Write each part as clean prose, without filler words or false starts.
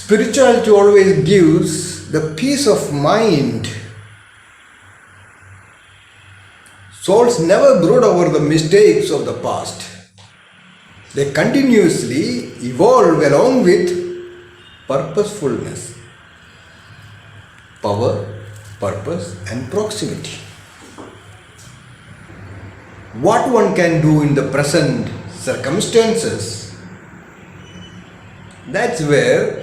Spirituality always gives the peace of mind. Souls never brood over the mistakes of the past. They continuously evolve along with purposefulness, power, purpose, and proximity. What one can do in the present circumstances, that's where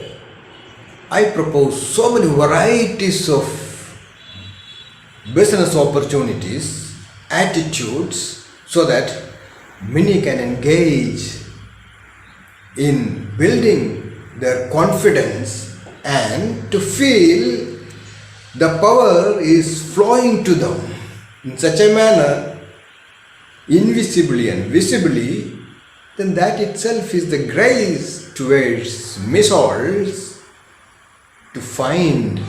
I propose so many varieties of business opportunities, attitudes, so that many can engage in building their confidence and to feel the power is flowing to them in such a manner, invisibly and visibly, then that itself is the grace towards me souls to find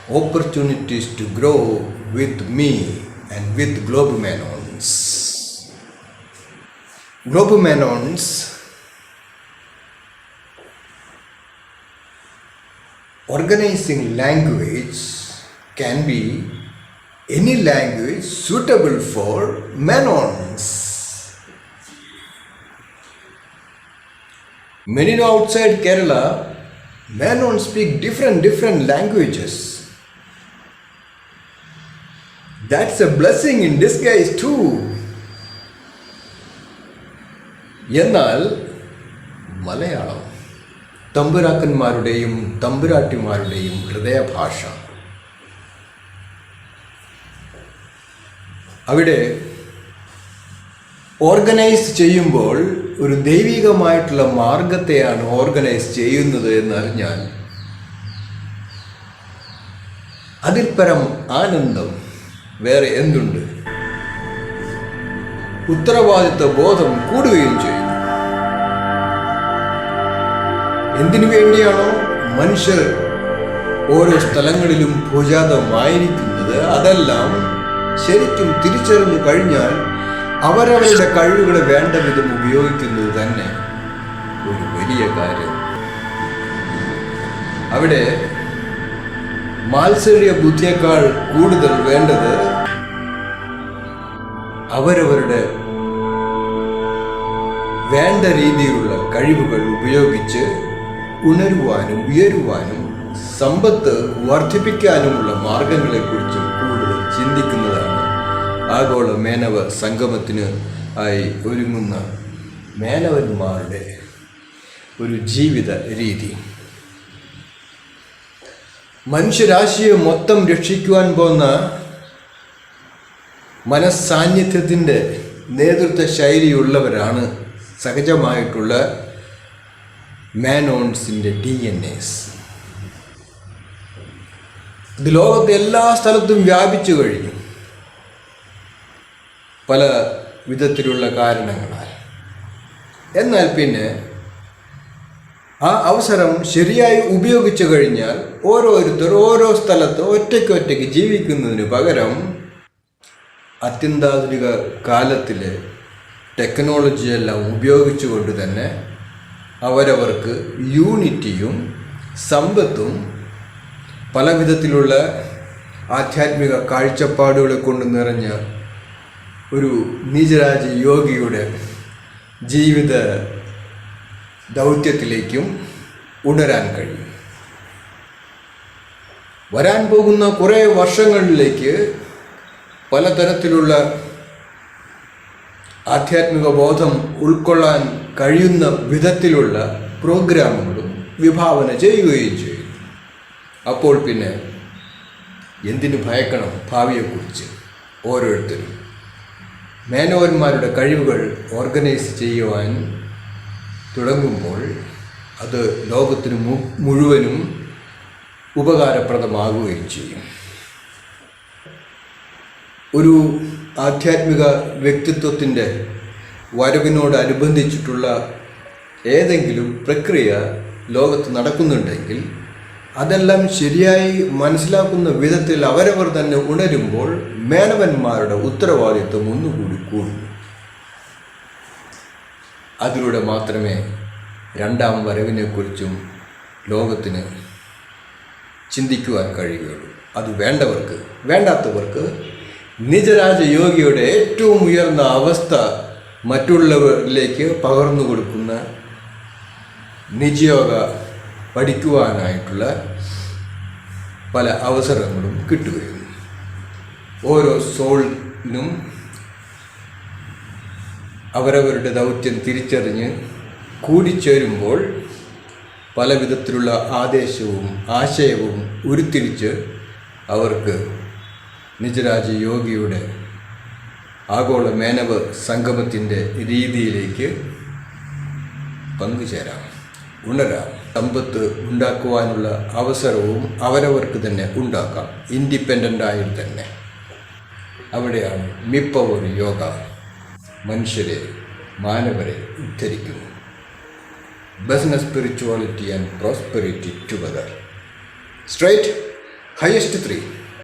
opportunities to grow with me and with Globumenons. Globumenons organizing language can be any language suitable for Menons. Many outside Kerala, Menons speak different languages. That's a blessing in disguise too. എന്നാൽ മലയാളം തമ്പുരാക്കന്മാരുടെയും തമ്പുരാട്ടിമാരുടെയും ഹൃദയഭാഷ. അവിടെ organise ചെയ്യുമ്പോൾ ഒരു ദൈവികമായിട്ടുള്ള മാർഗത്തെയാണ് organise ചെയ്യുന്നത് എന്നറിഞ്ഞാൽ അതിൽ പരം ആനന്ദം വേറെ എന്തുണ്ട്? ഉത്തരവാദിത്വ ബോധം കൂടുകയും ചെയ്യും. എന്തിനു വേണ്ടിയാണോ മനുഷ്യർ ഓരോ സ്ഥലങ്ങളിലും ഭുജാതമായിരിക്കുന്നത്, അതെല്ലാം ശരിക്കും തിരിച്ചറിഞ്ഞു കഴിഞ്ഞാൽ അവരവരുടെ കഴിവുകളെ വേണ്ട വിധം ഉപയോഗിക്കുന്നത് തന്നെ ഒരു വലിയ കാര്യം. അവിടെ മാത്സര്യ ബുദ്ധിയേക്കാൾ കൂടുതൽ വേണ്ടത് അവരവരുടെ വേണ്ട രീതിയിലുള്ള കഴിവുകൾ ഉപയോഗിച്ച് ഉണരുവാനും ഉയരുവാനും സമ്പത്ത് വർദ്ധിപ്പിക്കാനുമുള്ള മാർഗങ്ങളെക്കുറിച്ച് കൂടുതൽ ചിന്തിക്കുന്നതാണ് ആഗോള മേനവ സംഗമത്തിന് ആയി ഒരുങ്ങുന്ന മേനവന്മാരുടെ ഒരു ജീവിത രീതി. മനുഷ്യരാശിയെ മൊത്തം രക്ഷിക്കുവാൻ പോകുന്ന മനസ്സാന്നിധ്യത്തിൻ്റെ നേതൃത്വ ശൈലിയുള്ളവരാണ് സഹജമായിട്ടുള്ള മാനോൺസിൻ്റെ DNAs. ഇത് ലോകത്തെ എല്ലാ സ്ഥലത്തും വ്യാപിച്ചു കഴിഞ്ഞു പല വിധത്തിലുള്ള കാരണങ്ങളാൽ. എന്നാൽ പിന്നെ ആ അവസരം ശരിയായി ഉപയോഗിച്ചു കഴിഞ്ഞാൽ ഓരോരുത്തർ ഓരോ സ്ഥലത്ത് ഒറ്റയ്ക്ക് ജീവിക്കുന്നതിന് പകരം അത്യന്താധുനിക കാലത്തിലെ ടെക്നോളജിയെല്ലാം ഉപയോഗിച്ചുകൊണ്ട് തന്നെ അവരവർക്ക് യൂണിറ്റിയും സമ്പത്തും പല വിധത്തിലുള്ള ആധ്യാത്മിക കാഴ്ചപ്പാടുകളെ കൊണ്ട് നിറഞ്ഞ ഒരു നീചരാജ യോഗിയുടെ ജീവിത ദൗത്യത്തിലേക്കും ഉണരാൻ കഴിയും. വരാൻ പോകുന്ന കുറേ വർഷങ്ങളിലേക്ക് പലതരത്തിലുള്ള ആധ്യാത്മിക ബോധം ഉൾക്കൊള്ളാൻ കഴിയുന്ന വിധത്തിലുള്ള പ്രോഗ്രാമുകളും വിഭാവന ചെയ്യുകയും ചെയ്യും. അപ്പോൾ പിന്നെ എന്തിനു ഭയക്കണം ഭാവിയെക്കുറിച്ച്? ഓരോരുത്തരും മേനോന്മാരുടെ കഴിവുകൾ ഓർഗനൈസ് ചെയ്യുവാൻ തുടങ്ങുമ്പോൾ അത് ലോകത്തിന് മുഴുവനും ഉപകാരപ്രദമാകുകയും ചെയ്യും. ഒരു ആധ്യാത്മിക വ്യക്തിത്വത്തിൻ്റെ വരവിനോടനുബന്ധിച്ചിട്ടുള്ള ഏതെങ്കിലും പ്രക്രിയ ലോകത്ത് നടക്കുന്നുണ്ടെങ്കിൽ അതെല്ലാം ശരിയായി മനസ്സിലാക്കുന്ന വിധത്തിൽ അവരവർ തന്നെ ഉണരുമ്പോൾ മേനവന്മാരുടെ ഉത്തരവാദിത്വം ഒന്നുകൂടി കൂടും. അതിലൂടെ മാത്രമേ രണ്ടാം വരവിനെക്കുറിച്ചും ലോകത്തിന് ചിന്തിക്കുവാൻ കഴിയുകയുള്ളൂ. അത് വേണ്ടവർക്ക്. വേണ്ടാത്തവർക്ക് നിജരാജയോഗിയുടെ ഏറ്റവും ഉയർന്ന അവസ്ഥ മറ്റുള്ളവരിലേക്ക് പകർന്നു കൊടുക്കുന്ന നിജയോഗ പഠിക്കുവാനായിട്ടുള്ള പല അവസരങ്ങളും കിട്ടുകയും ഓരോ സോളിനും അവരവരുടെ ദൗത്യം തിരിച്ചറിഞ്ഞ് കൂടിച്ചേരുമ്പോൾ പല വിധത്തിലുള്ള ആദേശവും ആശയവും ഉരുത്തിരിച്ച് അവർക്ക് നിജരാജയോഗിയുടെ ആഗോള മേനവ സംഗമത്തിൻ്റെ രീതിയിലേക്ക് പങ്കുചേരാം, ഉണരാം. സമ്പത്ത് ഉണ്ടാക്കുവാനുള്ള അവസരവും അവരവർക്ക് തന്നെ ഉണ്ടാക്കാം, ഇൻഡിപെൻഡൻ്റായി തന്നെ. അവിടെയാണ് മിപ്പവർ യോഗ മനുഷ്യരെ, മാനവരെ ഉദ്ധരിക്കുന്നു. Business, spirituality and prosperity together. Straight, highest 3.